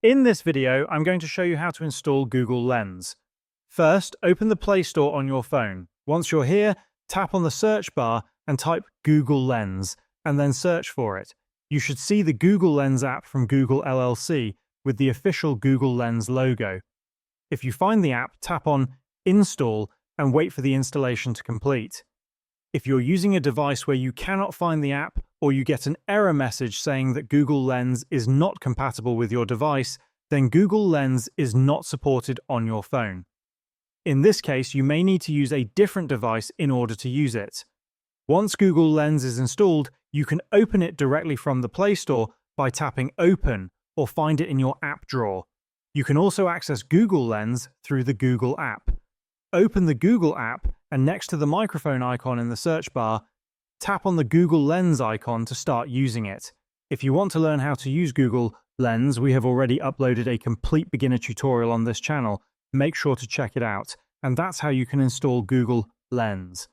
In this video, I'm going to show you how to install Google Lens. First, open the Play Store on your phone. Once you're here, tap on the search bar and type Google Lens, and then search for it. You should see the Google Lens app from Google LLC with the official Google Lens logo. If you find the app, tap on Install and wait for the installation to complete. If you're using a device where you cannot find the app, or you get an error message saying that Google Lens is not compatible with your device, then Google Lens is not supported on your phone. In this case, you may need to use a different device in order to use it. Once Google Lens is installed, you can open it directly from the Play Store by tapping Open or find it in your app drawer. You can also access Google Lens through the Google app. Open the Google app and next to the microphone icon in the search bar, tap on the Google Lens icon to start using it. If you want to learn how to use Google Lens, we have already uploaded a complete beginner tutorial on this channel. Make sure to check it out. And that's how you can install Google Lens.